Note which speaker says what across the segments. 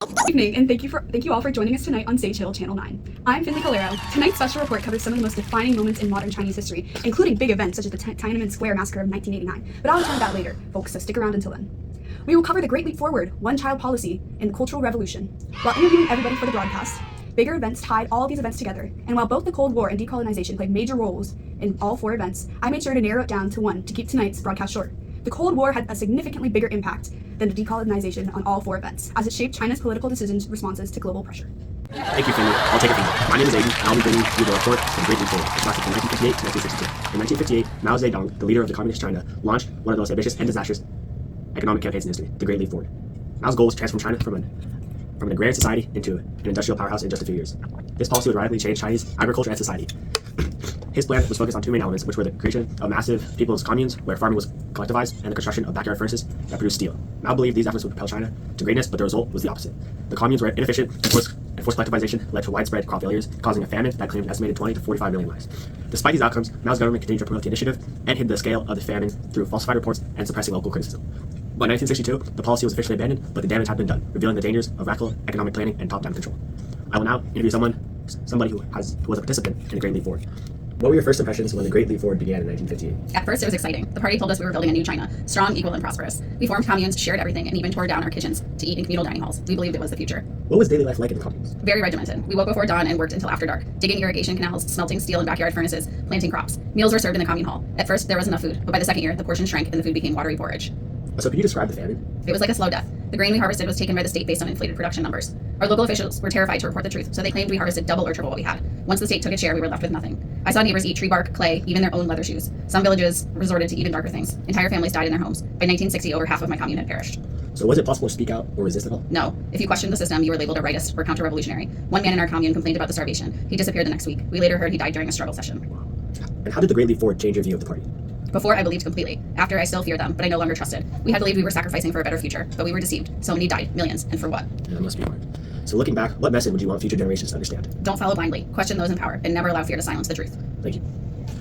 Speaker 1: Good evening, and thank you all for joining us tonight on Sage Hill Channel 9. I'm Finley Calero. Tonight's special report covers some of the most defining moments in modern Chinese history, including big events such as the Tiananmen Square massacre of 1989. But I'll return to that later, folks, so stick around until then. We will cover the Great Leap Forward, one-child policy, and the Cultural Revolution. While interviewing everybody for the broadcast, bigger events tied all of these events together, and while both the Cold War and decolonization played major roles in all four events, I made sure to narrow it down to one to keep tonight's broadcast short. The Cold War had a significantly bigger impact than the decolonization on all four events, as it shaped China's political decisions responses to global pressure.
Speaker 2: Thank you, Finley. I'll take it from here. My name is Aiden, and I'll be bringing you the report of the Great Leap Forward, which lasted from 1958 to 1962. In 1958, Mao Zedong, the leader of the Communist China, launched one of the most ambitious and disastrous economic campaigns in history, the Great Leap Forward. Mao's goal was to transform China from an agrarian society into an industrial powerhouse in just a few years. This policy would radically change Chinese agriculture and society. His plan was focused on two main elements, which were the creation of massive people's communes, where farming was collectivized, and the construction of backyard furnaces that produced steel. Mao believed these efforts would propel China to greatness, but the result was the opposite. The communes were inefficient, and forced collectivization led to widespread crop failures, causing a famine that claimed an estimated 20 to 45 million lives. Despite these outcomes, Mao's government continued to promote the initiative and hid the scale of the famine through falsified reports and suppressing local criticism. By 1962, the policy was officially abandoned, but the damage had been done, revealing the dangers of radical economic planning and top-down control. I will now interview somebody who was a participant in the Great Leap Forward. What were your first impressions when the Great Leap Forward began in 1958?
Speaker 3: At first, it was exciting. The party told us we were building a new China, strong, equal, and prosperous. We formed communes, shared everything, and even tore down our kitchens to eat in communal dining halls. We believed it was the future.
Speaker 2: What was daily life like in the communes?
Speaker 3: Very regimented. We woke before dawn and worked until after dark, digging irrigation canals, smelting steel in backyard furnaces, planting crops. Meals were served in the commune hall. At first, there was enough food, but by the second year, the portion shrank and the food became watery porridge.
Speaker 2: So could you describe the famine?
Speaker 3: It was like a slow death. The grain we harvested was taken by the state based on inflated production numbers. Our local officials were terrified to report the truth, so they claimed we harvested double or triple what we had. Once the state took its share, we were left with nothing. I saw neighbors eat tree bark, clay, even their own leather shoes. Some villages resorted to even darker things. Entire families died in their homes. By 1960, over half of my commune had perished.
Speaker 2: So was it possible to speak out or resist at all?
Speaker 3: No. If you questioned the system, you were labeled a rightist or counter-revolutionary. One man in our commune complained about the starvation. He disappeared the next week. We later heard he died during a struggle session.
Speaker 2: And how did the Great Leap Forward change your view of the party?
Speaker 3: Before, I believed completely. After, I still feared them, but I no longer trusted. We had believed we were sacrificing for a better future, but we were deceived. So many died, millions, and for what?
Speaker 2: Yeah, that must be hard. So looking back, what message would you want future generations to understand?
Speaker 3: Don't follow blindly. Question those in power, and never allow fear to silence the truth.
Speaker 2: Thank you.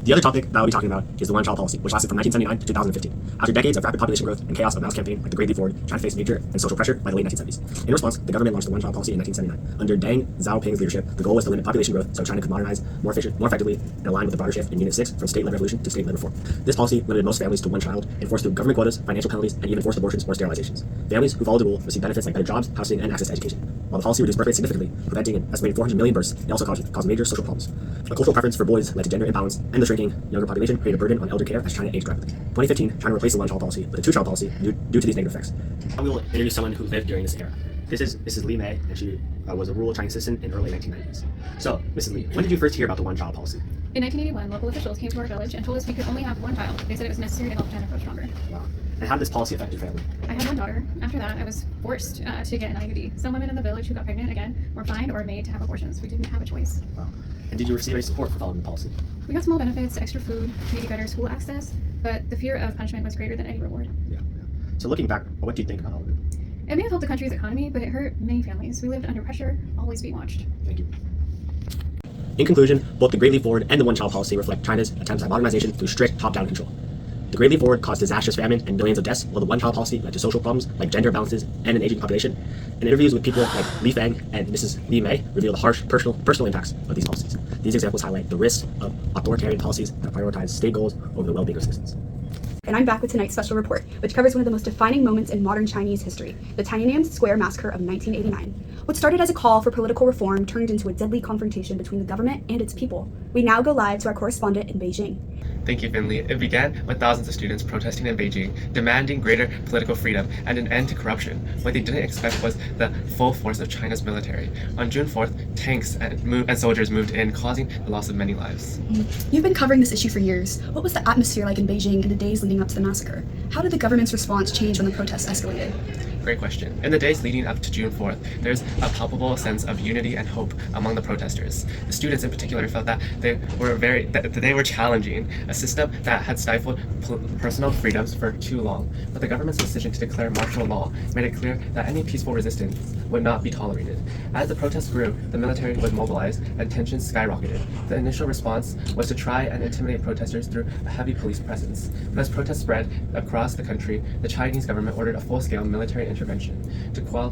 Speaker 2: The other topic that I'll be talking about is the one-child policy, which lasted from 1979 to 2015. After decades of rapid population growth and chaos of Mao's campaign, like the Great Leap Forward, China faced major and social pressure by the late 1970s. In response, the government launched the one-child policy in 1979. Under Deng Xiaoping's leadership, the goal was to limit population growth so China could modernize more effectively and align with the broader shift in Unit 6 from state-led revolution to state-led reform. This policy limited most families to one child, enforced through government quotas, financial penalties, and even forced abortions or sterilizations. Families who followed the rule received benefits like better jobs, housing, and access to education. While the policy reduced birth rates significantly, preventing an estimated 400 million births, it also caused major social problems. A cultural preference for boys led to gender imbalance, and the shrinking younger population created a burden on elder care as China aged rapidly. 2015, China replaced the one-child policy with a two-child policy due to these negative effects. I will interview someone who lived during this era. This is Mrs. Li Mei, and she was a rural Chinese citizen in early 1990s. So, Mrs. Li, when did you first hear about the one-child policy?
Speaker 4: In 1981, local officials came to our village and told us we could only have one child. They said it was necessary to help China grow stronger.
Speaker 2: Wow. And how did this policy affect your family?
Speaker 4: I had one daughter. After that, I was forced to get an IUD. Some women in the village who got pregnant again were fined or made to have abortions. We didn't have a choice.
Speaker 2: Wow. And did you receive any support for following the policy?
Speaker 4: We got small benefits, extra food, maybe better school access, but the fear of punishment was greater than any reward.
Speaker 2: Yeah. So looking back, what do you think about all of it?
Speaker 4: It may have helped the country's economy, but it hurt many families. We lived under pressure, always being watched.
Speaker 2: Thank you. In conclusion, both the Great Leap Forward and the one-child policy reflect China's attempts at modernization through strict top-down control. The Great Leap Forward caused disastrous famine and millions of deaths, while the one-child policy led to social problems like gender imbalances and an aging population. And interviews with people like Li Feng and Mrs. Li Mei reveal the harsh personal impacts of these policies. These examples highlight the risks of authoritarian policies that prioritize state goals over the well-being of citizens.
Speaker 1: And I'm back with tonight's special report, which covers one of the most defining moments in modern Chinese history, the Tiananmen Square massacre of 1989. What started as a call for political reform turned into a deadly confrontation between the government and its people. We now go live to our correspondent in Beijing.
Speaker 5: Thank you, Finley. It began with thousands of students protesting in Beijing, demanding greater political freedom and an end to corruption. What they didn't expect was the full force of China's military. On June 4th, tanks and soldiers moved in, causing the loss of many lives.
Speaker 1: You've been covering this issue for years. What was the atmosphere like in Beijing in the days leading up to the massacre? How did the government's response change when the protests escalated?
Speaker 5: Great question. In the days leading up to June 4th, there's a palpable sense of unity and hope among the protesters. The students in particular felt that they were challenging a system that had stifled personal freedoms for too long. But the government's decision to declare martial law made it clear that any peaceful resistance would not be tolerated. As the protests grew, the military was mobilized and tensions skyrocketed. The initial response was to try and intimidate protesters through a heavy police presence. But as protests spread across the country, the Chinese government ordered a full-scale military intervention to quell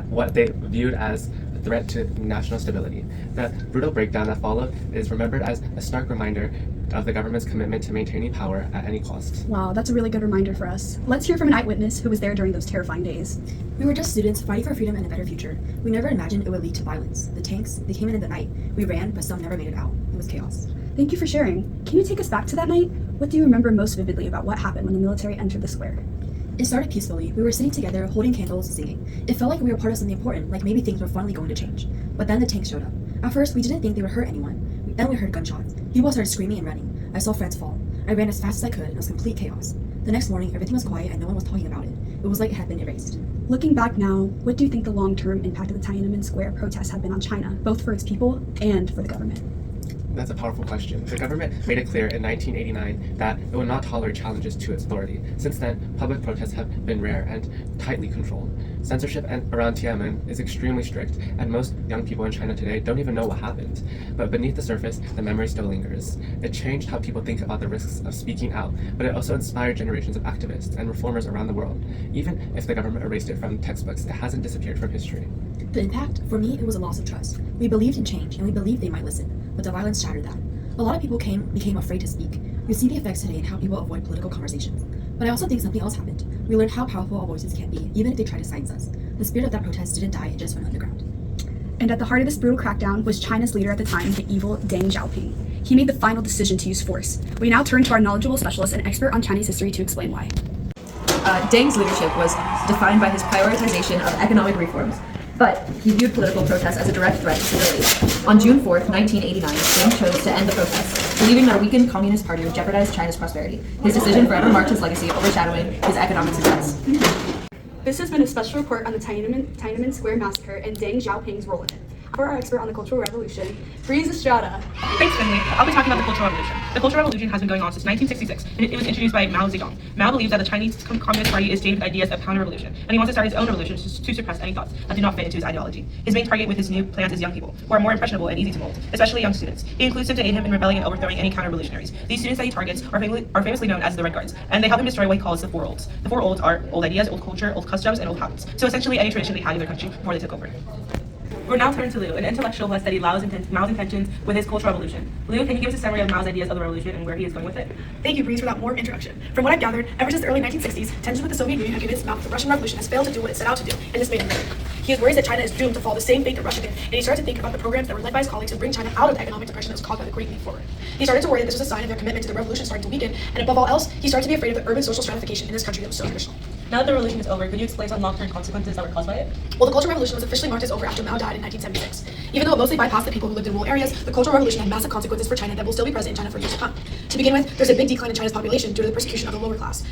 Speaker 5: what they viewed as a threat to national stability. The brutal breakdown that followed is remembered as a stark reminder of the government's commitment to maintaining power at any cost.
Speaker 1: Wow, that's a really good reminder for us. Let's hear from an eyewitness who was there during those terrifying days.
Speaker 6: We were just students fighting for freedom and a better future. We never imagined it would lead to violence. The tanks, they came in the night. We ran, but some never made it out. It was chaos.
Speaker 1: Thank you for sharing. Can you take us back to that night? What do you remember most vividly about what happened when the military entered the square?
Speaker 6: It started peacefully. We were sitting together, holding candles, singing. It felt like we were part of something important, like maybe things were finally going to change. But then the tanks showed up. At first, we didn't think they would hurt anyone. Then we heard gunshots. People started screaming and running. I saw friends fall. I ran as fast as I could, and it was complete chaos. The next morning, everything was quiet and no one was talking about it. It was like it had been erased.
Speaker 1: Looking back now, what do you think the long-term impact of the Tiananmen Square protests have been on China, both for its people and for the government?
Speaker 5: That's a powerful question. The government made it clear in 1989 that it would not tolerate challenges to its authority. Since then, public protests have been rare and tightly controlled. Censorship around Tiananmen is extremely strict, and most young people in China today don't even know what happened. But beneath the surface, the memory still lingers. It changed how people think about the risks of speaking out, but it also inspired generations of activists and reformers around the world. Even if the government erased it from textbooks, it hasn't disappeared from history.
Speaker 6: The impact, for me, it was a loss of trust. We believed in change, and we believed they might listen, but the violence shattered that. A lot of people became afraid to speak. You see the effects today in how people avoid political conversations. But I also think something else happened. We learned how powerful our voices can be, even if they try to silence us. The spirit of that protest didn't die, it just went underground.
Speaker 1: And at the heart of this brutal crackdown was China's leader at the time, the evil Deng Xiaoping. He made the final decision to use force. We now turn to our knowledgeable specialist and expert on Chinese history to explain why.
Speaker 7: Deng's leadership was defined by his prioritization of economic reforms, but he viewed political protests as a direct threat to stability. On June 4th, 1989, Deng chose to end the protests, believing that a weakened Communist Party would jeopardize China's prosperity. His decision forever marked his legacy, overshadowing his economic success.
Speaker 1: This has been a special report on the Tiananmen Square massacre and Deng Xiaoping's role in it. For our expert on the Cultural Revolution, Breeze Estrada.
Speaker 8: Thanks, Finley. I'll be talking about the Cultural Revolution. The Cultural Revolution has been going on since 1966, and it was introduced by Mao Zedong. Mao believes that the Chinese Communist Party is jaded with ideas of counter-revolution, and he wants to start his own revolution to suppress any thoughts that do not fit into his ideology. His main target with his new plans is young people, who are more impressionable and easy to mold, especially young students. He includes them to aid him in rebelling and overthrowing any counter-revolutionaries. These students that he targets are famously known as the Red Guards, and they help him destroy what he calls the Four Olds. The Four Olds are old ideas, old culture, old customs, and old habits. So essentially any tradition they had in their country before they took over. We're now turned to Liu, an intellectual who has studied Mao's intentions with his Cultural Revolution. Liu, can you give us a summary of Mao's ideas of the revolution and where he is going with it?
Speaker 9: Thank you, Breeze, for that warm introduction. From what I've gathered, ever since the early 1960s, tensions with the Soviet Union have convinced Mao that the Russian Revolution has failed to do what it set out to do, and this made him angry. He is worried that China is doomed to follow the same fate that Russia did, and he started to think about the programs that were led by his colleagues to bring China out of the economic depression that was caused by the Great Leap Forward. He started to worry that this was a sign of their commitment to the revolution starting to weaken, and above all else, he started to be afraid of the urban social stratification in this country that was so traditional.
Speaker 8: Now that the revolution is over, could you explain some long-term consequences that were caused by it?
Speaker 9: Well, the Cultural Revolution was officially marked as over after Mao died in 1976. Even though it mostly bypassed the people who lived in rural areas, the Cultural Revolution had massive consequences for China that will still be present in China for years to come. To begin with, there's a big decline in China's population due to the persecution of the lower class.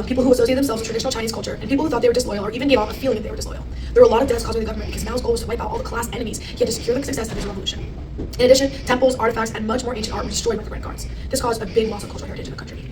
Speaker 9: People who associated themselves with traditional Chinese culture, and people who thought they were disloyal or even gave off a feeling that they were disloyal. There were a lot of deaths caused by the government because Mao's goal was to wipe out all the class enemies. He had to secure the success of his revolution. In addition, temples, artifacts, and much more ancient art were destroyed by the Red Guards. This caused a big loss of cultural heritage in the country.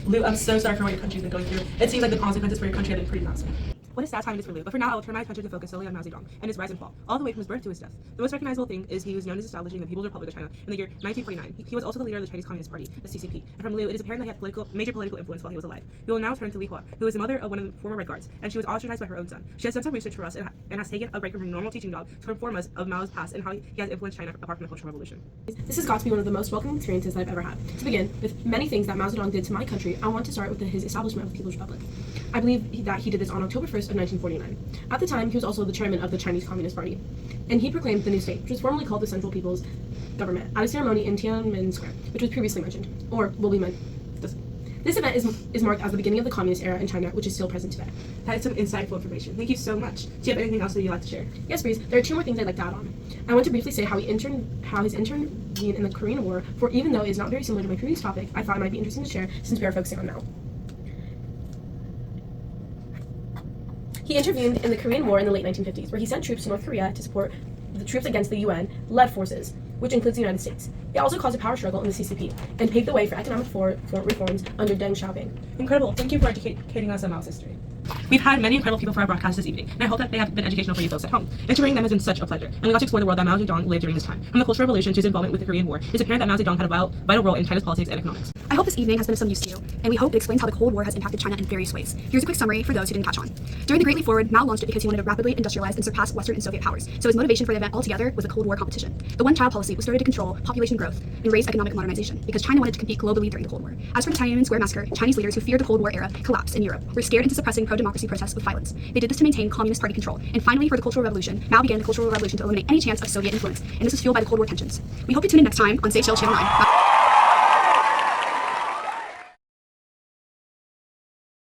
Speaker 8: Liu, I'm so sorry for what your country's been going through. It seems like the consequences for your country have been pretty massive. What a sad time it is for Liu, but for now I will turn my attention to focus solely on Mao Zedong and his rise and fall, all the way from his birth to his death. The most recognizable thing is he was known as establishing the People's Republic of China in the year 1949. He was also the leader of the Chinese Communist Party, the CCP. And from Liu, it is apparent that he had major political influence while he was alive. We will now turn to Li Hua, who is the mother of one of the former Red Guards, and she was ostracized by her own son. She has done some research for us and has taken a break from her normal teaching job to inform us of Mao's past and how he has influenced China apart from the Cultural Revolution.
Speaker 10: This has got to be one of the most welcoming experiences that I've ever had. To begin, with many things that Mao Zedong did to my country, I want to start with his establishment of the People's Republic. I believe that he did this on October 1st of 1949. At the time, he was also the chairman of the Chinese Communist Party, and he proclaimed the new state, which was formerly called the Central People's Government, at a ceremony in Tiananmen Square, which was previously mentioned, or will be mentioned. This event is marked as the beginning of the communist era in China, which is still present today.
Speaker 8: That is some insightful information. Thank you so much. Do you have anything else that you'd like to share?
Speaker 10: Yes, Breeze. There are two more things I'd like to add on. I want to briefly say how his intervened in the Korean War, for even though it is not very similar to my previous topic, I thought it might be interesting to share since we are focusing on Mao. He intervened in the Korean War in the late 1950s, where he sent troops to North Korea to support the troops against the UN-led forces, which includes the United States. It also caused a power struggle in the CCP, and paved the way for economic reforms under Deng Xiaoping.
Speaker 8: Incredible. Thank you for educating us on Mao's history. We've had many incredible people for our broadcast this evening, and I hope that they have been educational for you folks at home. Interviewing them has been such a pleasure, and we got to explore the world that Mao Zedong lived during his time. From the Cultural Revolution to his involvement with the Korean War, it's apparent that Mao Zedong had a vital role in China's politics and economics.
Speaker 1: I hope this evening has been of some use to you, and we hope it explains how the Cold War has impacted China in various ways. Here's a quick summary for those who didn't catch on. During the Great Leap Forward, Mao launched it because he wanted to rapidly industrialize and surpass Western and Soviet powers, so his motivation for the event altogether was a Cold War competition. The one-child policy was started to control population growth and raise economic modernization, because China wanted to compete globally during the Cold War. As for the Tiananmen Square massacre, Chinese leaders who feared the Cold War era collapse in Europe were scared into suppressing pro-democracy protests with violence. They did this to maintain Communist Party control. And finally, for the Cultural Revolution, Mao began the Cultural Revolution to eliminate any chance of Soviet influence, and this was fueled by the Cold War tensions. We hope you tune in next time on Say Chill Channel 9. Bye.